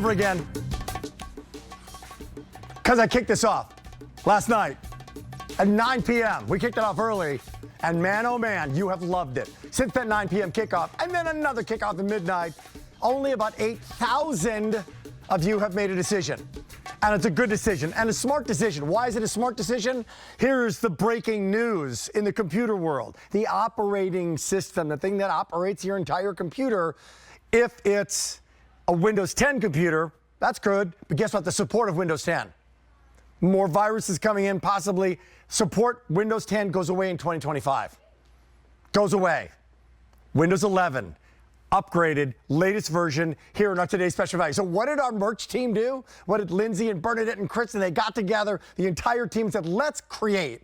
Over again, because I kicked this off last night at 9 p.m. We kicked it off early, and man, oh man, you have loved it. Since that 9 p.m. kickoff, and then another kickoff at midnight, only about 8,000 of you have made a decision. And it's a good decision, and a smart decision. Why is it a smart decision? Here's the breaking news in the computer world. The operating system, the thing that operates your entire computer, if it's a Windows 10 computer, that's good, but guess what? The support of Windows 10. More viruses coming in, possibly. Support Windows 10 goes away in 2025. Goes away. Windows 11, upgraded, latest version, here in our today's special value. So what did our merch team do? What did Lindsay and Bernadette and Kristen, they got together, the entire team said, let's create,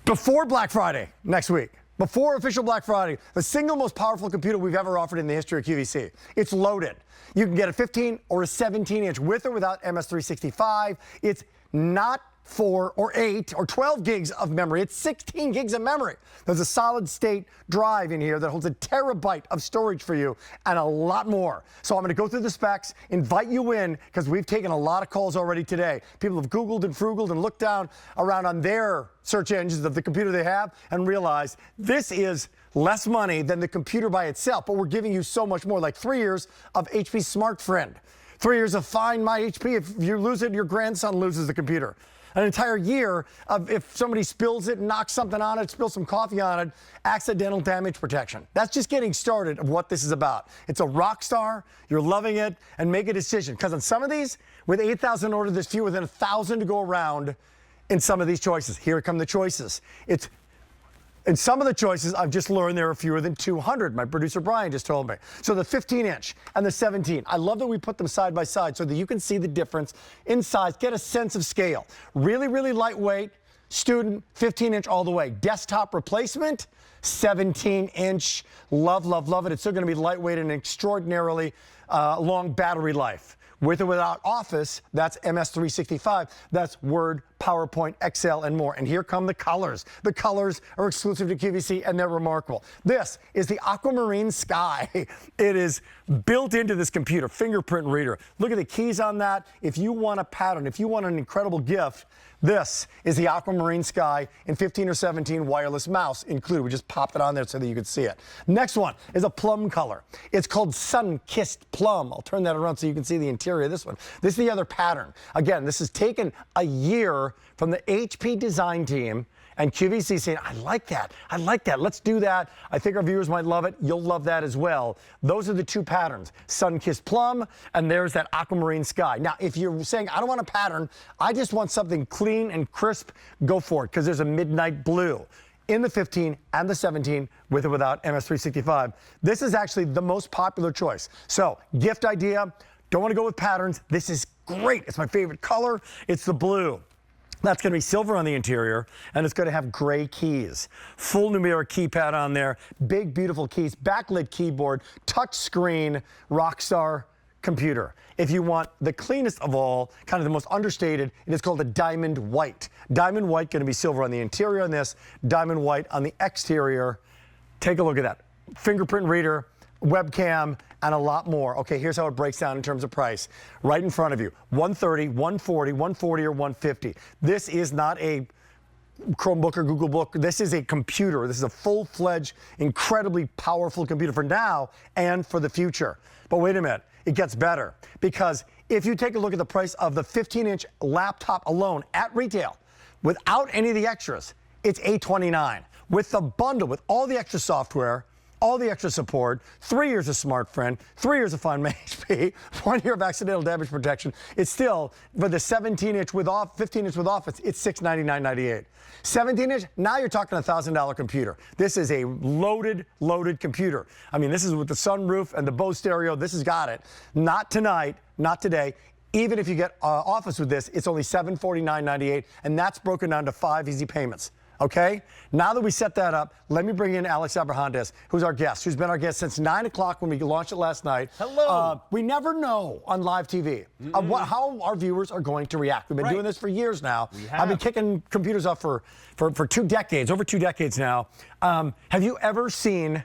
before Black Friday next week, before official Black Friday, the single most powerful computer we've ever offered in the history of QVC. It's loaded. You can get a 15 or a 17-inch with or without MS365. It's not 4 or 8 or 12 gigs of memory. It's 16 gigs of memory. There's a solid state drive in here that holds a terabyte of storage for you and a lot more. So I'm going to go through the specs, invite you in, because we've taken a lot of calls already today. People have Googled and frugaled and looked down around on their search engines of the computer they have and realized this is less money than the computer by itself, but we're giving you so much more, like 3 years of HP Smart Friend, 3 years of Find My HP. If you lose it, your grandson loses the computer. An entire year of, if somebody spills it, knocks something on it, spills some coffee on it, accidental damage protection. That's just getting started of what this is about. It's a rock star. You're loving it, and make a decision. Because on some of these, with 8,000 orders, there's fewer than 1,000 to go around in some of these choices. Here come the choices. In some of the choices, I've just learned there are fewer than 200. My producer Brian just told me. So the 15-inch and the 17. I love that we put them side by side so that you can see the difference in size, get a sense of scale. Really, really lightweight, student, 15-inch all the way. Desktop replacement, 17-inch. Love, love, love it. It's still going to be lightweight and extraordinarily long battery life. With or without Office, that's MS365. That's Word, PowerPoint, Excel, and more. And here come the colors. The colors are exclusive to QVC, and they're remarkable. This is the Aquamarine Sky. It is built into this computer, fingerprint reader. Look at the keys on that. If you want a pattern, if you want an incredible gift, this is the Aquamarine Sky in 15 or 17, wireless mouse included. We just popped it on there so that you could see it. Next one is a plum color. It's called Sun-Kissed Plum. I'll turn that around so you can see the interior of this one. This is the other pattern. Again, this has taken a year from the HP design team and QVC saying, I like that. I like that. Let's do that. I think our viewers might love it. You'll love that as well. Those are the two patterns, Sun-Kissed Plum, and there's that Aquamarine Sky. Now, if you're saying, I don't want a pattern, I just want something clean and crisp, go for it, because there's a midnight blue in the 15 and the 17 with or without MS365. This is actually the most popular choice. So, gift idea, don't want to go with patterns. This is great. It's my favorite color. It's the blue. That's going to be silver on the interior, and it's going to have gray keys. Full numeric keypad on there, big, beautiful keys, backlit keyboard, touch screen, rockstar computer. If you want the cleanest of all, kind of the most understated, it is called a diamond white. Diamond white going to be silver on the interior on this, diamond white on the exterior. Take a look at that. Fingerprint reader, webcam, and a lot more. Okay, here's how it breaks down in terms of price. Right in front of you, 130, 140, 140, or 150. This is not a Chromebook or Google Book. This is a computer. This is a full-fledged, incredibly powerful computer for now and for the future. But wait a minute, it gets better. Because if you take a look at the price of the 15-inch laptop alone at retail, without any of the extras, it's $829. With the bundle, with all the extra software, all the extra support, 3 years of Smart Friend, 3 years of Find My HP, 1 year of accidental damage protection. It's still, for the 17-inch with 15-inch with Office, it's $699.98. 17-inch, now you're talking a $1,000 computer. This is a loaded, loaded computer. I mean, this is with the sunroof and the Bose stereo. This has got it. Not tonight, not today. Even if you get Office with this, it's only $749.98, and that's broken down to 5 easy payments. Okay? Now that we set that up, let me bring in Alex Abrahantes, who's our guest, who's been our guest since 9 o'clock when we launched it last night. Hello. We never know on live TV how our viewers are going to react. We've been doing this for years now. I've been kicking computers up for 2 decades, over 2 decades now. Have you ever seen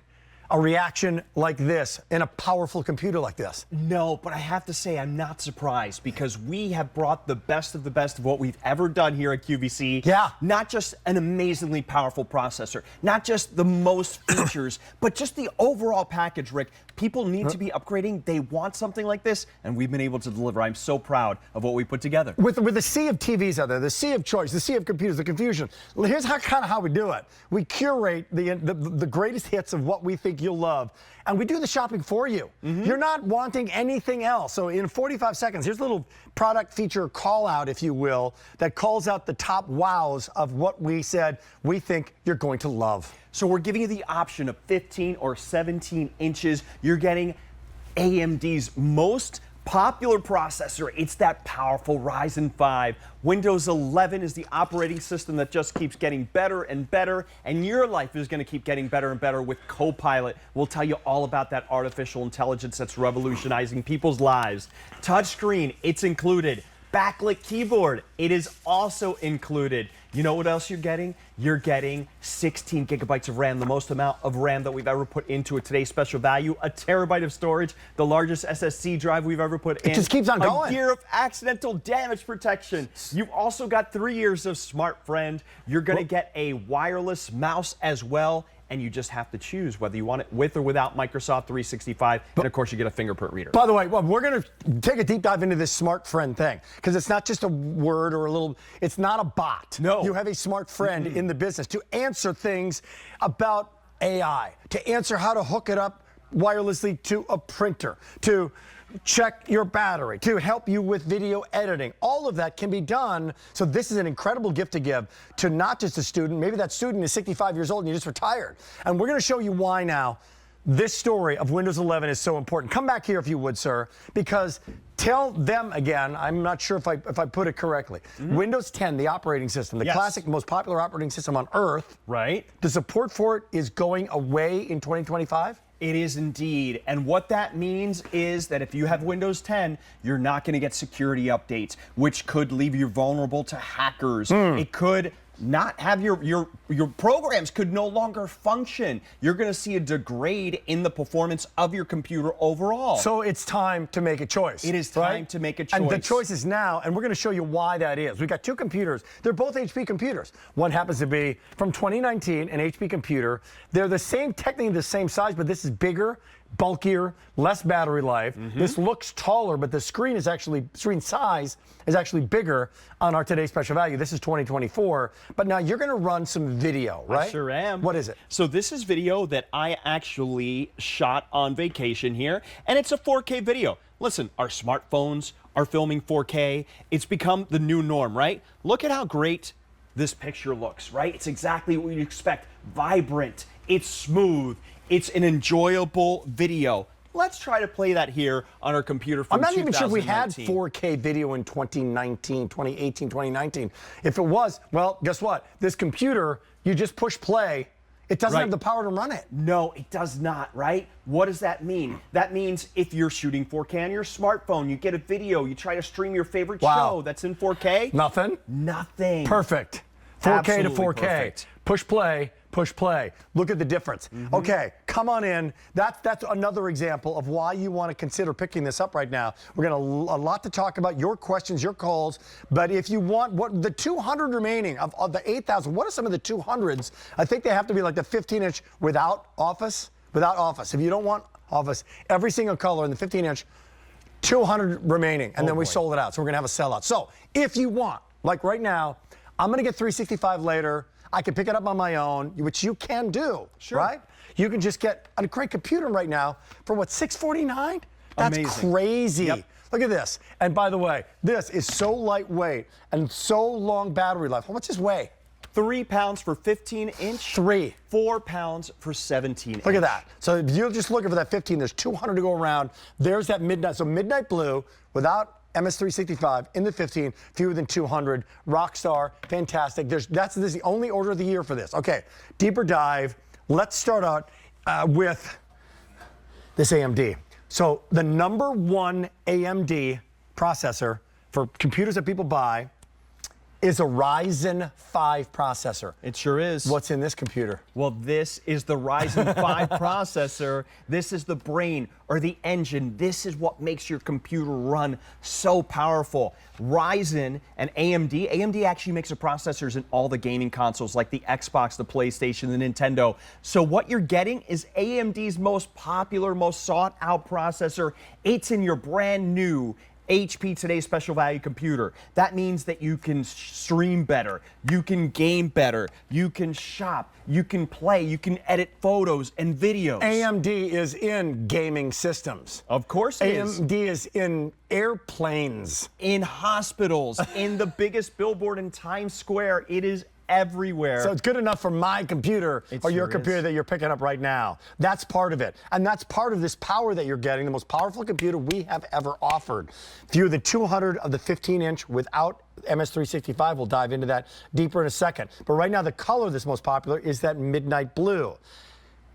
a reaction like this in a powerful computer like this? No, but I have to say I'm not surprised because we have brought the best of what we've ever done here at QVC. Yeah. Not just an amazingly powerful processor, not just the most features, but just the overall package, Rick. People need to be upgrading. They want something like this, and we've been able to deliver. I'm so proud of what we put together. With the sea of TVs out there, the sea of choice, the sea of computers, the confusion. Here's kind of how we do it. We curate the greatest hits of what we think you'll love, and we do the shopping for you. You're not wanting anything else. So in 45 seconds, here's a little product feature call out, if you will, that calls out the top wows of what we said we think you're going to love. So we're giving you the option of 15 or 17 inches. You're getting AMD's most popular processor. It's that powerful Ryzen 5. Windows 11 is the operating system that just keeps getting better and better, and your life is going to keep getting better and better with Copilot. We'll tell you all about that artificial intelligence that's revolutionizing people's lives. Touchscreen, it's included. Backlit keyboard, it is also included. You know what else you're getting? You're getting 16 gigabytes of RAM, the most amount of RAM that we've ever put into today's special value, a terabyte of storage, the largest SSD drive we've ever put in. It just keeps on going. A year of accidental damage protection. You've also got 3 years of Smart Friend. You're going to get a wireless mouse as well. And you just have to choose whether you want it with or without Microsoft 365. And of course, you get a fingerprint reader. By the way, well, we're going to take a deep dive into this smart friend thing, because it's not just a word or a little, it's not a bot. No. You have a smart friend in the business to answer things about AI, to answer how to hook it up wirelessly to a printer, to check your battery, to help you with video editing. All of that can be done. So this is an incredible gift to give to not just a student. Maybe that student is 65 years old and you just retired. And we're going to show you why now this story of Windows 11 is so important. Come back here if you would, sir, because tell them again, I'm not sure if I put it correctly. Windows 10, the operating system, the classic, most popular operating system on Earth. Right. The support for it is going away in 2025? It is indeed. And what that means is that if you have Windows 10, you're not going to get security updates, which could leave you vulnerable to hackers. It could not have your programs could no longer function. You're going to see a degrade in the performance of your computer overall. So it's time to make a choice. It is time to make a choice. And the choice is now, and we're going to show you why that is. We've got two computers. They're both HP computers. One happens to be from 2019, an HP computer. They're the same, technically the same size, but this is bigger, bulkier, less battery life. This looks taller, but the screen size is actually bigger on our today's special value. This is 2024, but now you're going to run some video, right? I sure am. What is it? So this is video that I actually shot on vacation here, and it's a 4K video. Listen, our smartphones are filming 4K. It's become the new norm, right? Look at how great this picture looks, right? It's exactly what you'd expect. Vibrant, it's smooth, it's an enjoyable video. Let's try to play that here on our computer from 2019. I'm not even sure we had 4K video in 2019, 2018, 2019. If it was, well, guess what? This computer, you just push play. It doesn't have the power to run it. No, it does not, right? What does that mean? That means if you're shooting 4K on your smartphone, you get a video, you try to stream your favorite show that's in 4K. Nothing? Nothing. Perfect. 4K Absolutely to 4K. Perfect. Push play. Push play. Look at the difference. Okay, come on in. That's another example of why you want to consider picking this up right now. We're going to a lot to talk about, your questions, your calls. But if you want what the 200 remaining of the 8,000, what are some of the 200s? I think they have to be like the 15-inch without Office. Without Office. If you don't want Office, every single color in the 15-inch, 200 remaining, and then we sold it out. So we're going to have a sellout. So if you want, like right now, I'm going to get 365 later. I can pick it up on my own, which you can do, right? You can just get a great computer right now for what, $649? That's amazing. Crazy. Look at this. And by the way, this is so lightweight and so long battery life. How much does this weigh? 3 pounds for 15-inch. 3. 4 pounds for 17-inch. Look at that. So if you're just looking for that 15, there's 200 to go around. There's that midnight. So midnight blue without MS365 in the 15, fewer than 200. Rockstar, fantastic. This is the only order of the year for this. Okay, deeper dive. Let's start out with this AMD. So the #1 AMD processor for computers that people buy is a Ryzen 5 processor. It sure is. What's in this computer? Well, this is the Ryzen 5 processor. This is the brain or the engine. This is what makes your computer run so powerful. Ryzen and AMD. AMD actually makes the processors in all the gaming consoles like the Xbox, the PlayStation, the Nintendo. So what you're getting is AMD's most popular, most sought out processor. It's in your brand new HP Today's Special Value computer. That means that you can stream better, you can game better, you can shop, you can play, you can edit photos and videos. AMD is in gaming systems. Of course it is. AMD is in airplanes. In hospitals, in the biggest billboard in Times Square. It is everywhere. So it's good enough for my computer or your computer that you're picking up right now. That's part of it. And that's part of this power that you're getting, the most powerful computer we have ever offered. View the 200 of the 15-inch without MS365. We'll dive into that deeper in a second. But right now, the color that's most popular is that midnight blue.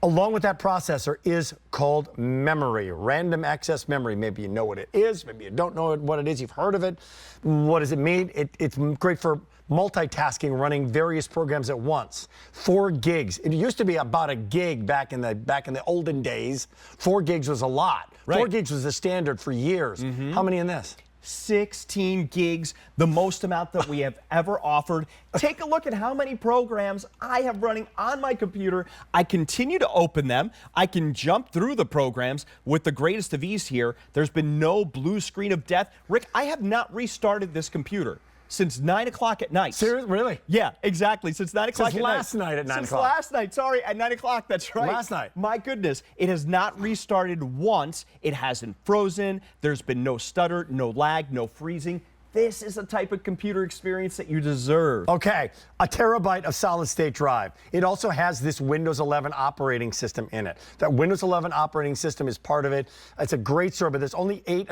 Along with that processor is called memory, random access memory. Maybe you know what it is, maybe you don't know what it is, you've heard of it. What does it mean? It's great for multitasking, running various programs at once. 4 gigs. It used to be about a gig back in the olden days. 4 gigs was a lot. Right. 4 gigs was the standard for years. How many in this? 16 gigs, the most amount that we have ever offered. Take a look at how many programs I have running on my computer. I continue to open them. I can jump through the programs with the greatest of ease here. There's been no blue screen of death. Rick, I have not restarted this computer since 9 o'clock at night. Seriously? Really? Yeah, exactly. Since 9 o'clock at night. Since last night at 9 o'clock. Since last night, sorry, at 9 o'clock, that's right. Last night. My goodness, it has not restarted once. It hasn't frozen. There's been no stutter, no lag, no freezing. This is the type of computer experience that you deserve. Okay, a terabyte of solid-state drive. It also has this Windows 11 operating system in it. That Windows 11 operating system is part of it. It's a great server. There's only 8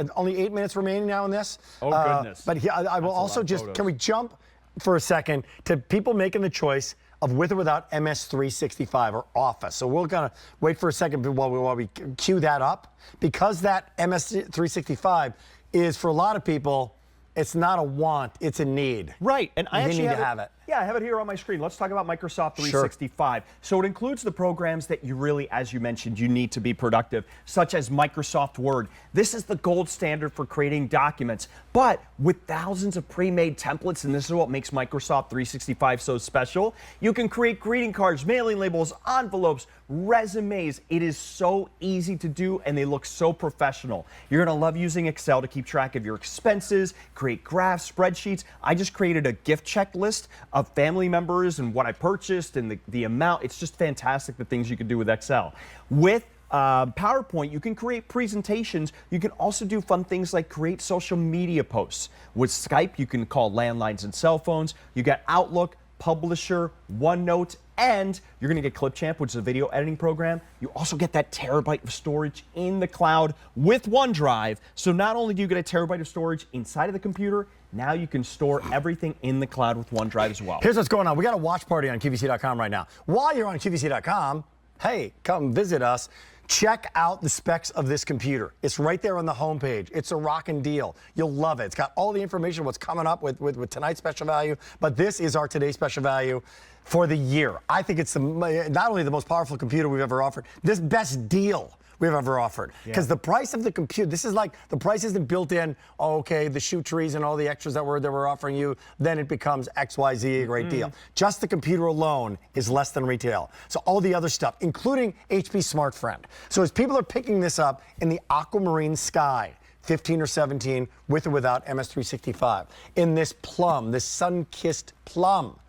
minutes remaining now in this. Oh, goodness. But I will also just, can we jump for a second to people making the choice of with or without MS365 or Office. So we're gonna wait for a second while we cue that up, because that MS365 is, for a lot of people, it's not a want, it's a need. Right, and I actually have it. Yeah, I have it here on my screen. Let's talk about Microsoft 365. Sure. So it includes the programs that you really, as you mentioned, you need to be productive, such as Microsoft Word. This is the gold standard for creating documents, but with thousands of pre-made templates, and this is what makes Microsoft 365 so special. You can create greeting cards, mailing labels, envelopes, resumes. It is so easy to do, and they look so professional. You're gonna love using Excel to keep track of your expenses, create graphs, spreadsheets. I just created a gift checklist of family members and what I purchased and the amount. It's just fantastic, the things you can do with Excel. With PowerPoint, you can create presentations. You can also do fun things like create social media posts. With Skype, you can call landlines and cell phones. You got Outlook, Publisher, OneNote, and you're gonna get Clipchamp, which is a video editing program. You also get that terabyte of storage in the cloud with OneDrive. So not only do you get a terabyte of storage inside of the computer, now you can store everything in the cloud with OneDrive as well. Here's what's going on. We got a watch party on QVC.com right now. While you're on QVC.com, hey, come visit us. Check out the specs of this computer. It's right there on the homepage. It's a rockin' deal. You'll love it. It's got all the information, what's coming up with tonight's special value, but this is our today's special value for the year. I think it's not only the most powerful computer we've ever offered, this best deal we've ever offered. Because the price of the computer, this is like, the price isn't built in, oh, okay, the shoe trees and all the extras that we're offering you, then it becomes XYZ, a great deal. Just the computer alone is less than retail. So all the other stuff, including HP Smart Friend. So as people are picking this up in the aquamarine sky, 15 or 17, with or without MS365, in this plum, this sun-kissed plum,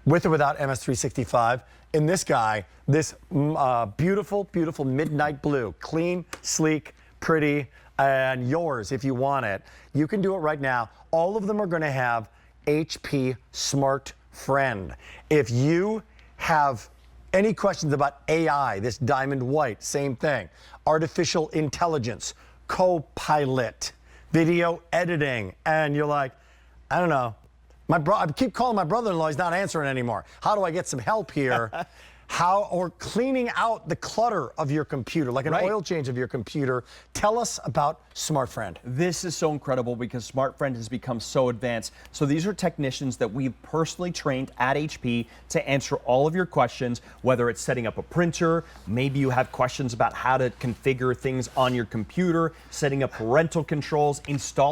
with or without MS365, in this guy, this beautiful, beautiful midnight blue, clean, sleek, pretty, and yours if you want it. You can do it right now. All of them are going to have HP Smart Friend. If you have any questions about AI, this diamond white, same thing. Artificial intelligence, Copilot, video editing, and you're like, I don't know. I keep calling my brother-in-law, he's not answering anymore. How do I get some help here? or cleaning out the clutter of your computer, like an oil change of your computer. Tell us about SmartFriend. This is so incredible because SmartFriend has become so advanced. So these are technicians that we've personally trained at HP to answer all of your questions, whether it's setting up a printer, maybe you have questions about how to configure things on your computer, setting up parental controls, installing